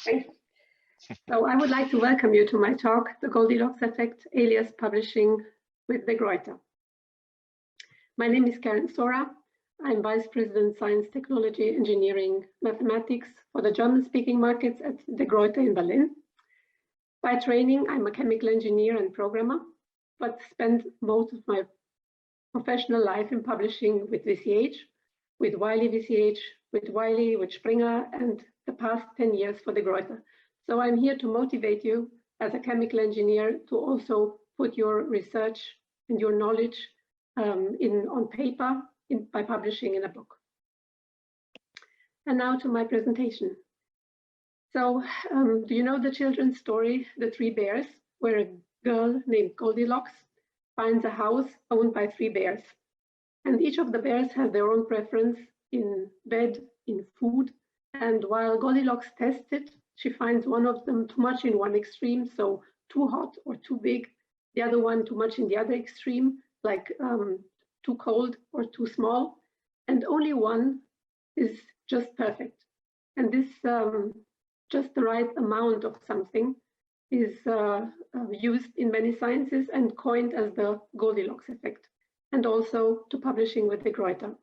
Thank you. So I would like to welcome you to my talk, The Goldilocks Effect, alias Publishing with De Gruyter. My name is Karen Sora. I'm Vice President, Science, Technology, Engineering, Mathematics for the German-speaking markets at De Gruyter in Berlin. By training, I'm a chemical engineer and programmer, but spent most of my professional life in publishing with VCH, with Wiley VCH, with Wiley, with Springer, and the past 10 years for De Gruyter. So I'm here to motivate you as a chemical engineer to also put your research and your knowledge on paper by publishing in a book. And now to my presentation. So do you know the children's story, The Three Bears, where a girl named Goldilocks finds a house owned by three bears. And each of the bears has their own preference in bed, in food. And while Goldilocks tests it, she finds one of them too much in one extreme, so too hot or too big. The other one too much in the other extreme, like too cold or too small. And only one is just perfect. And this just the right amount of something is used in many sciences and coined as the Goldilocks effect, and also to publishing with De Gruyter.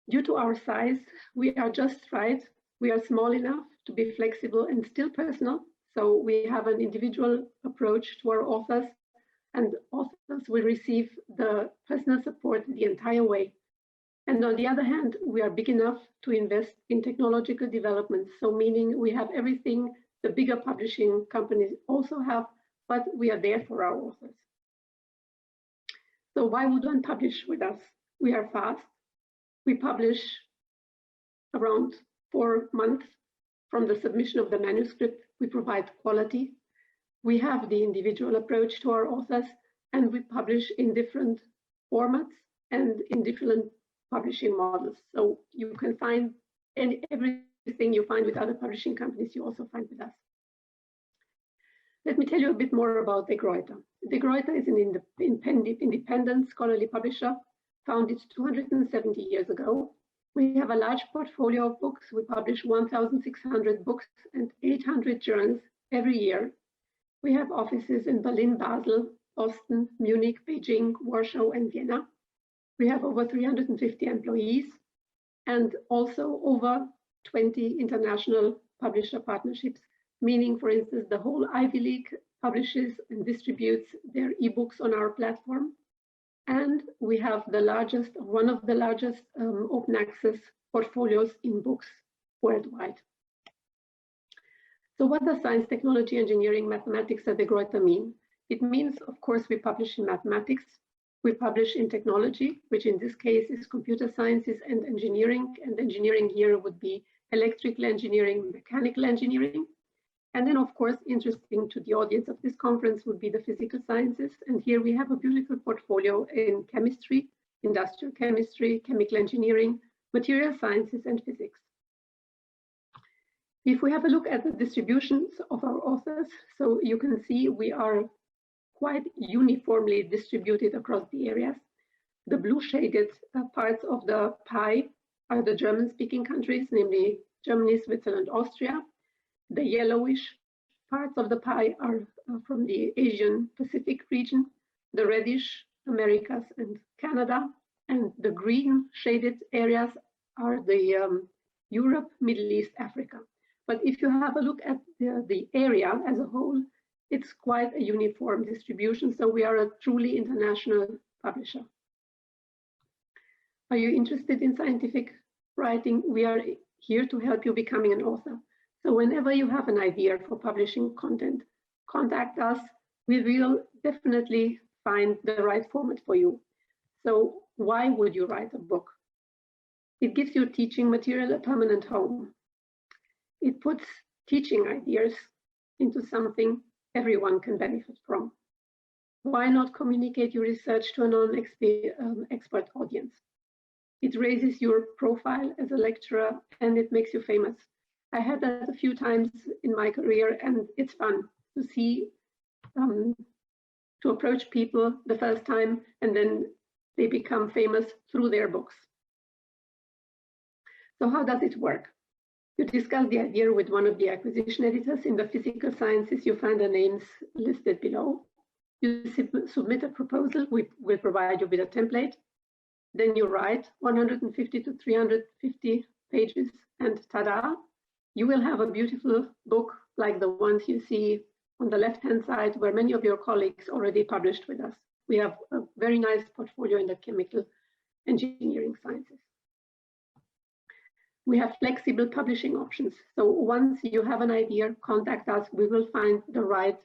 Due to our size, we are just right. We are small enough to be flexible and still personal. So we have an individual approach to our authors, and authors will receive the personal support the entire way. And on the other hand, we are big enough to invest in technological development. So meaning we have everything the bigger publishing companies also have, but we are there for our authors. So why would one publish with us? We are fast. We publish around 4 months from the submission of the manuscript. We provide quality. We have the individual approach to our authors, and we publish in different formats and in different publishing models. So you can find everything you find with other publishing companies, you also find with us. Let me tell you a bit more about De Gruyter. De Gruyter is an independent scholarly publisher, founded 270 years ago. We have a large portfolio of books. We publish 1,600 books and 800 journals every year. We have offices in Berlin, Basel, Boston, Munich, Beijing, Warsaw, and Vienna. We have over 350 employees and also over 20 international publisher partnerships, meaning, for instance, the whole Ivy League publishes and distributes their ebooks on our platform. And we have the largest, one of the largest open access portfolios in books worldwide. So what does science, technology, engineering, mathematics at De Gruyter mean? It means, of course, we publish in mathematics. We publish in technology, which in this case is computer sciences and engineering. And engineering here would be electrical engineering, mechanical engineering. And then, of course, interesting to the audience of this conference would be the physical sciences. And here we have a beautiful portfolio in chemistry, industrial chemistry, chemical engineering, material sciences, and physics. If we have a look at the distributions of our authors, so you can see we are quite uniformly distributed across the areas. The blue shaded parts of the pie are the German-speaking countries, namely Germany, Switzerland, Austria. The yellowish parts of the pie are from the Asian Pacific region, the reddish Americas and Canada, and the green shaded areas are the Europe, Middle East, Africa. But if you have a look at the area as a whole, it's quite a uniform distribution, so we are a truly international publisher. Are you interested in scientific writing? We are here to help you becoming an author. So whenever you have an idea for publishing content, contact us. We will definitely find the right format for you. So why would you write a book? It gives your teaching material a permanent home. It puts teaching ideas into something everyone can benefit from. Why not communicate your research to a non-expert audience? It raises your profile as a lecturer and it makes you famous. I had that a few times in my career, and it's fun to see, to approach people the first time and then they become famous through their books. So how does it work? You discuss the idea with one of the acquisition editors. In the physical sciences, you find the names listed below. You submit a proposal. We will provide you with a template. Then you write 150 to 350 pages, and ta-da, you will have a beautiful book like the ones you see on the left-hand side, where many of your colleagues already published with us. We have a very nice portfolio in the chemical engineering sciences. We have flexible publishing options. So once you have an idea, contact us. We will find the right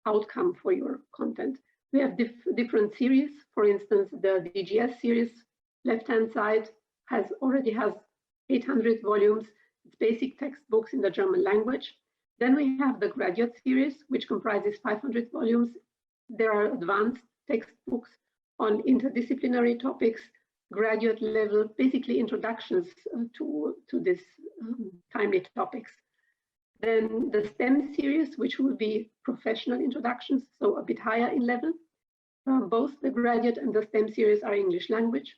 outcome for your content. We have different series. For instance, the DGS series, left-hand side, already has 800 volumes. It's basic textbooks in the German language. Then we have the graduate series, which comprises 500 volumes. There are advanced textbooks on interdisciplinary topics, graduate level, basically introductions to this timely topics. Then the STEM series, which will be professional introductions, so a bit higher in level. Both the graduate and the STEM series are English language.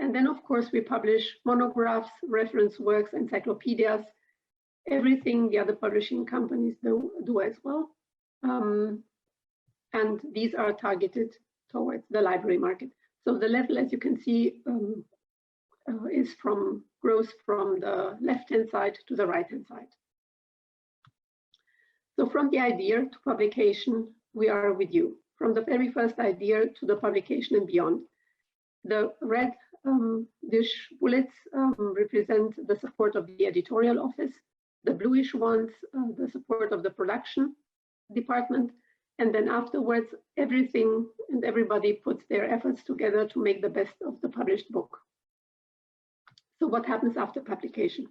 And then, of course, we publish monographs, reference works, encyclopedias, everything the other publishing companies do as well. And these are targeted towards the library market. So the level, as you can see, grows from the left-hand side to the right-hand side. So from the idea to publication, we are with you. From the very first idea to the publication and beyond. The red dish bullets represent the support of the editorial office. The bluish ones, the support of the production department. And then afterwards, everything and everybody puts their efforts together to make the best of the published book. So what happens after publication?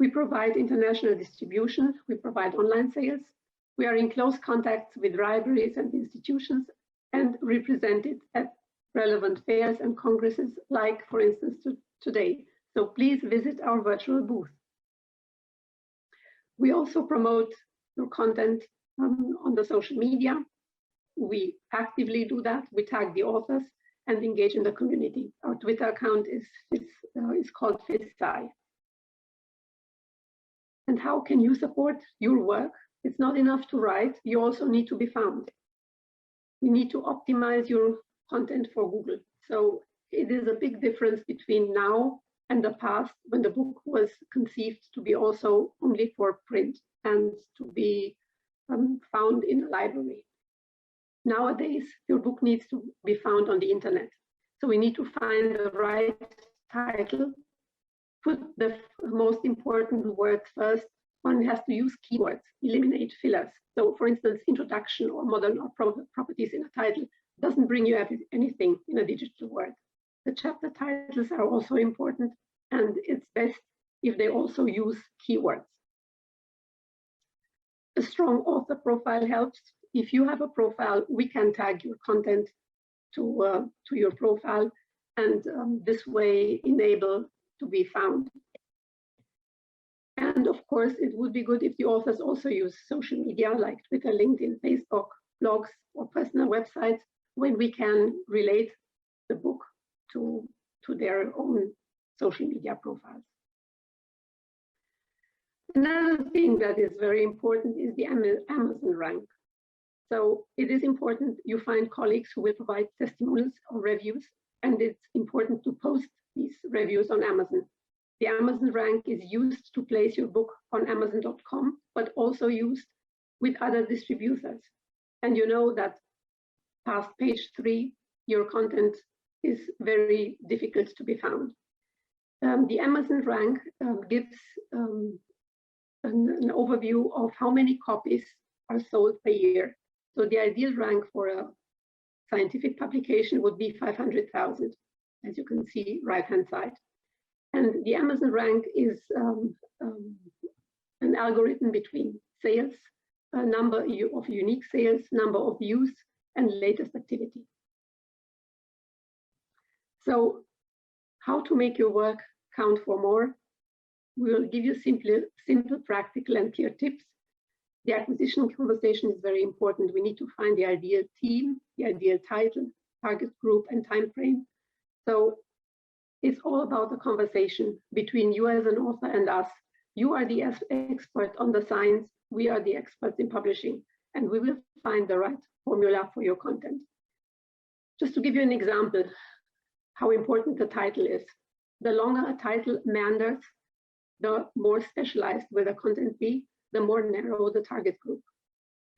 We provide international distribution. We provide online sales. We are in close contact with libraries and institutions and represented at relevant fairs and congresses, like, for instance, today. So please visit our virtual booth. We also promote your content on the social media. We actively do that. We tag the authors and engage in the community. Our Twitter account is called FISSCI. And how can you support your work? It's not enough to write, you also need to be found. We need to optimize your content for Google. So it is a big difference between now and the past, when the book was conceived to be also only for print and to be found in a library. Nowadays, your book needs to be found on the internet. So we need to find the right title, put the most important words first. One has to use keywords, eliminate fillers. So for instance, introduction or model or properties in a title doesn't bring you anything in a digital word. The chapter titles are also important, and it's best if they also use keywords. A strong author profile helps. If you have a profile, we can tag your content to your profile, and this way enable to be found. And of course, it would be good if the authors also use social media like Twitter, LinkedIn, Facebook, blogs, or personal websites, when we can relate the book to their own social media profiles. Another thing that is very important is the Amazon rank. So it is important you find colleagues who will provide testimonials or reviews, and it's important to post these reviews on Amazon. The Amazon rank is used to place your book on Amazon.com, but also used with other distributors. And you know that past page 3, your content is very difficult to be found. The Amazon rank gives an overview of how many copies are sold per year. So the ideal rank for a scientific publication would be 500,000, as you can see right-hand side. And the Amazon rank is an algorithm between sales, number of unique sales, number of views, and latest activity. So how to make your work count for more? We will give you simple, practical, and clear tips. The acquisition conversation is very important. We need to find the ideal team, the ideal title, target group, and time frame. So It's all about the conversation between you as an author and us. You are the expert on the science, we are the experts in publishing, and we will find the right formula for your content. Just to give you an example, how important the title is. The longer a title meanders, the more specialized will the content be, the more narrow the target group.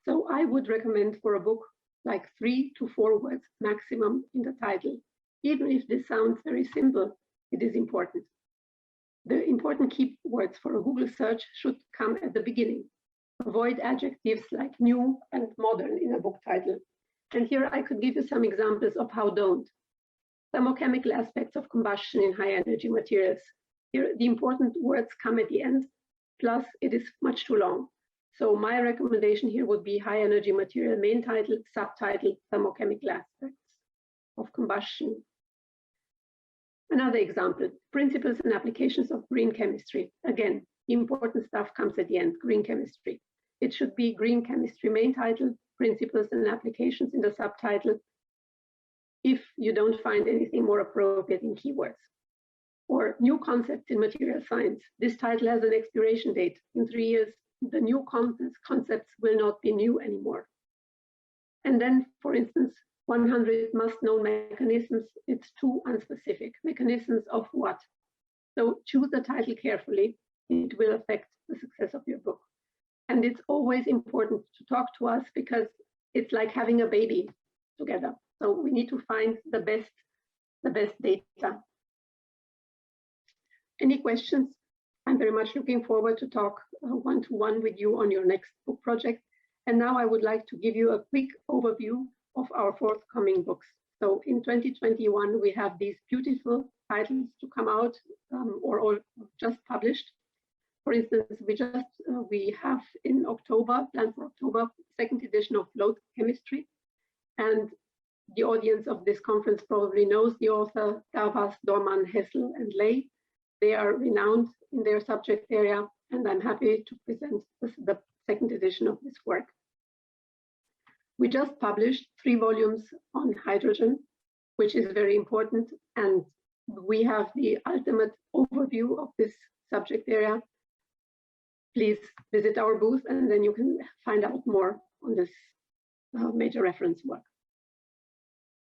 So I would recommend for a book like 3 to 4 words maximum in the title. Even if this sounds very simple, it is important. The important keywords for a Google search should come at the beginning. Avoid adjectives like new and modern in a book title. And here I could give you some examples of how don't. Thermochemical aspects of combustion in high energy materials. Here the important words come at the end, plus it is much too long. So my recommendation here would be high energy material main title, subtitle, thermochemical aspects of combustion. Another example, principles and applications of green chemistry. Again, the important stuff comes at the end, green chemistry. It should be green chemistry main title, principles and applications in the subtitle, if you don't find anything more appropriate in keywords. Or new concepts in material science. This title has an expiration date. In 3 years, the new concepts will not be new anymore. And then, for instance, 100 must-known mechanisms, it's too unspecific. Mechanisms of what? So choose the title carefully. It will affect the success of your book. And it's always important to talk to us because it's like having a baby together. So we need to find the best data. Any questions? I'm very much looking forward to talk one-to-one with you on your next book project. And now I would like to give you a quick overview of our forthcoming books. So in 2021, we have these beautiful titles to come out or all just published. For instance, we have in October, planned for October, 2nd edition of Load Chemistry. And the audience of this conference probably knows the author Darvas, Dorman, Hessel, and Ley. They are renowned in their subject area, and I'm happy to present the 2nd edition of this work. We just published 3 volumes on hydrogen, which is very important, and we have the ultimate overview of this subject area. Please visit our booth, and then you can find out more on this major reference work.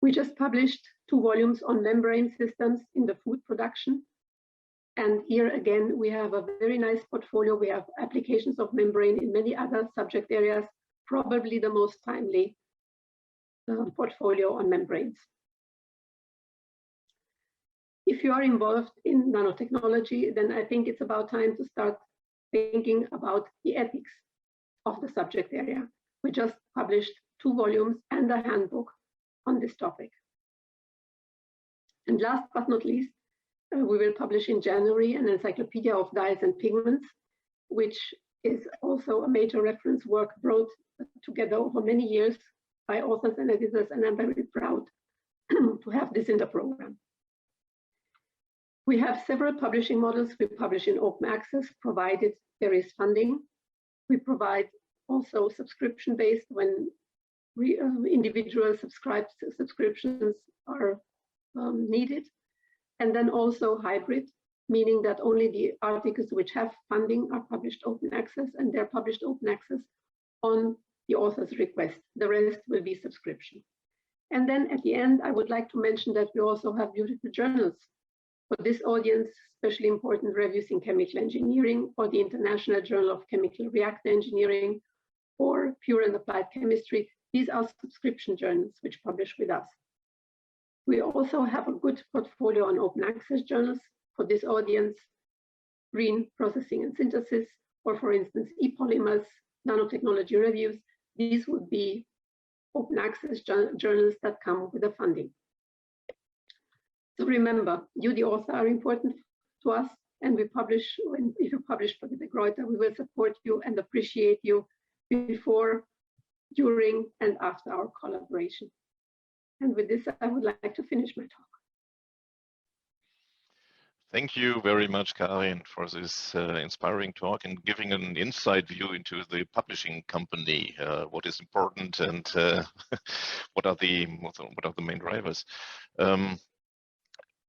We just published 2 volumes on membrane systems in the food production. And here again, we have a very nice portfolio. We have applications of membrane in many other subject areas, probably the most timely portfolio on membranes. If you are involved in nanotechnology, then I think it's about time to start thinking about the ethics of the subject area. We just published 2 volumes and a handbook on this topic. And last but not least, we will publish in January an encyclopedia of dyes and pigments, which is also a major reference work brought together over many years by authors and editors, and I'm very proud to have this in the program. We have several publishing models. We publish in open access, provided there is funding. We provide also subscription-based when individual subscriptions are needed. And then also hybrid, meaning that only the articles which have funding are published open access, and they're published open access on the author's request. The rest will be subscription. And then at the end, I would like to mention that we also have beautiful journals. For this audience, especially important reviews in chemical engineering, or the International Journal of Chemical Reactor Engineering, or Pure and Applied Chemistry. These are subscription journals which publish with us. We also have a good portfolio on open access journals for this audience, green processing and synthesis, or for instance, e-polymers, nanotechnology reviews. These would be open access journals that come with the funding. So remember, you, the author, are important to us, and we publish, if you publish for the De Gruyter, we will support you and appreciate you before, during, and after our collaboration. And with this, I would like to finish my talk. Thank you very much, Karin, for this inspiring talk and giving an inside view into the publishing company, what is important and what are the main drivers.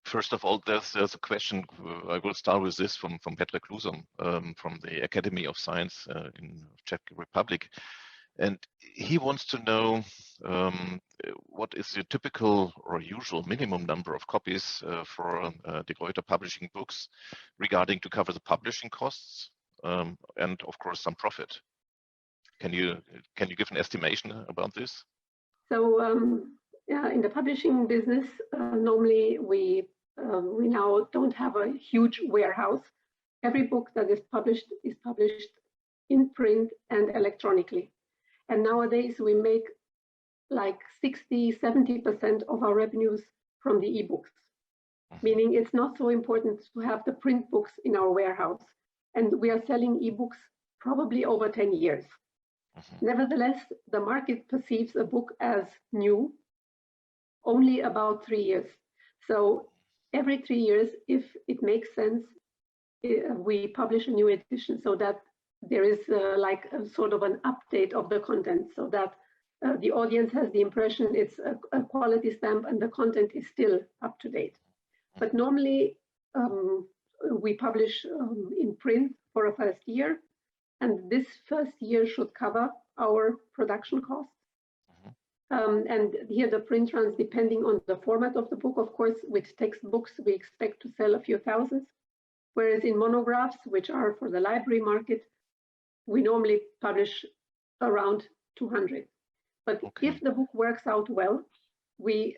First of all, there's a question. I will start with this from Petr Klusum from the Academy of Science in Czech Republic, and he wants to know what is the typical or usual minimum number of copies for De Gruyter publishing books regarding to cover the publishing costs and of course some profit. Can you give an estimation about this? So yeah, in the publishing business, normally we now don't have a huge warehouse. Every book that is published in print and electronically. And nowadays we make like 60–70% of our revenues from the ebooks, meaning it's not so important to have the print books in our warehouse. And we are selling ebooks probably over 10 years. Nevertheless, the market perceives a book as new only about 3 years. So every 3 years, if it makes sense, we publish a new edition so that there is like a sort of an update of the content so that the audience has the impression it's a quality stamp and the content is still up to date. But normally we publish in print for a first year, and this first year should cover our production costs. And here the print runs depending on the format of the book. Of course, with textbooks, we expect to sell a few thousands, whereas in monographs, which are for the library market, we normally publish around 200. But if the book works out well, we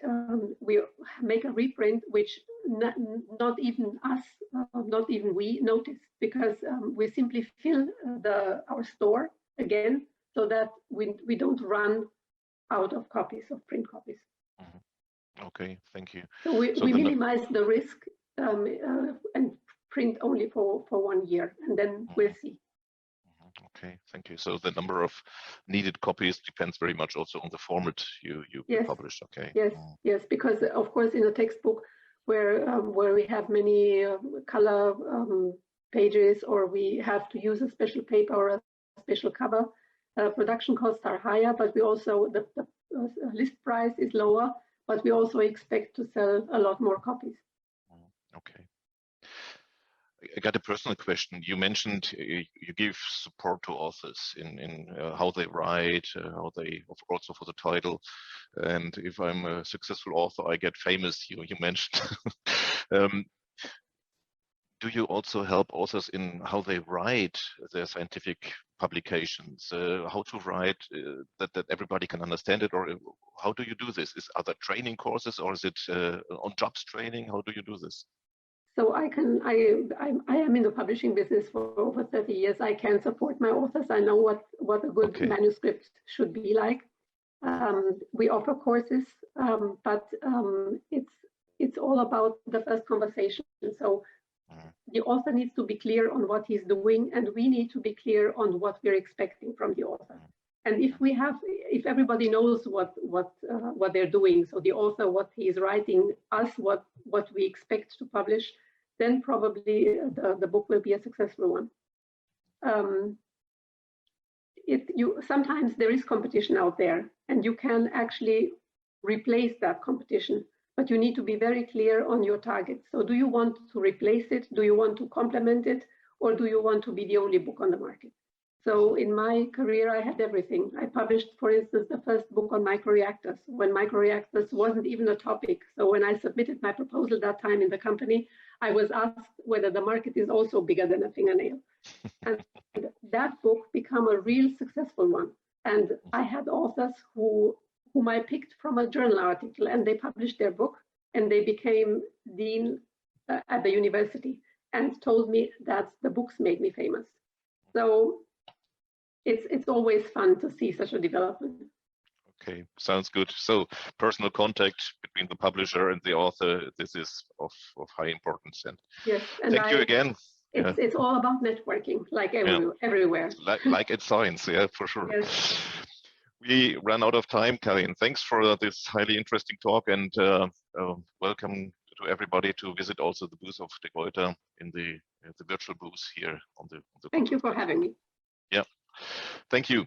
make a reprint, which not even us, not even we notice, because we simply fill our store again so that we don't run out of copies, of print copies. Okay, thank you. So we minimize the risk and print only for 1 year, and then we'll see. Okay, thank you. So the number of needed copies depends very much also on the format you publish. Okay. Yes, yes, because of course in a textbook where we have many color pages, or we have to use a special paper or a special cover, production costs are higher, but we also the list price is lower, but we also expect to sell a lot more copies. Okay. I got a personal question. You mentioned you give support to authors in how they write, how they also for the title, and if I'm a successful author, I get famous. You mentioned. Do you also help authors in how they write their scientific publications? How to write that everybody can understand it, or how do you do this? Are there training courses, or is it on jobs training? How do you do this? So I am in the publishing business for over 30 years. I can support my authors. I know what a good manuscript should be like. We offer courses, but it's all about the first conversation. So the author needs to be clear on what he's doing, and we need to be clear on what we're expecting from the author. And if everybody knows what they're doing, so the author, what he is writing, us, what we expect to publish, then probably the book will be a successful one. Sometimes there is competition out there, and you can actually replace that competition, but you need to be very clear on your target. So do you want to replace it? Do you want to complement it? Or do you want to be the only book on the market? So in my career, I had everything. I published, for instance, the first book on microreactors when microreactors wasn't even a topic. So when I submitted my proposal that time in the company, I was asked whether the market is also bigger than a fingernail. And that book became a real successful one. And I had authors whom I picked from a journal article, and they published their book, and they became dean at the university and told me that the books made me famous. So it's always fun to see such a development. Okay, sounds good. So personal contact between the publisher and the author, this is of high importance. And yes, and thank you again. It's all about networking, like everywhere. Like in science, yeah, for sure. Yes. We ran out of time, Karin. Thanks for this highly interesting talk, and welcome to everybody to visit also the booth of De Gruyter in the virtual booth here on the. Thank you for having me. Yeah, thank you.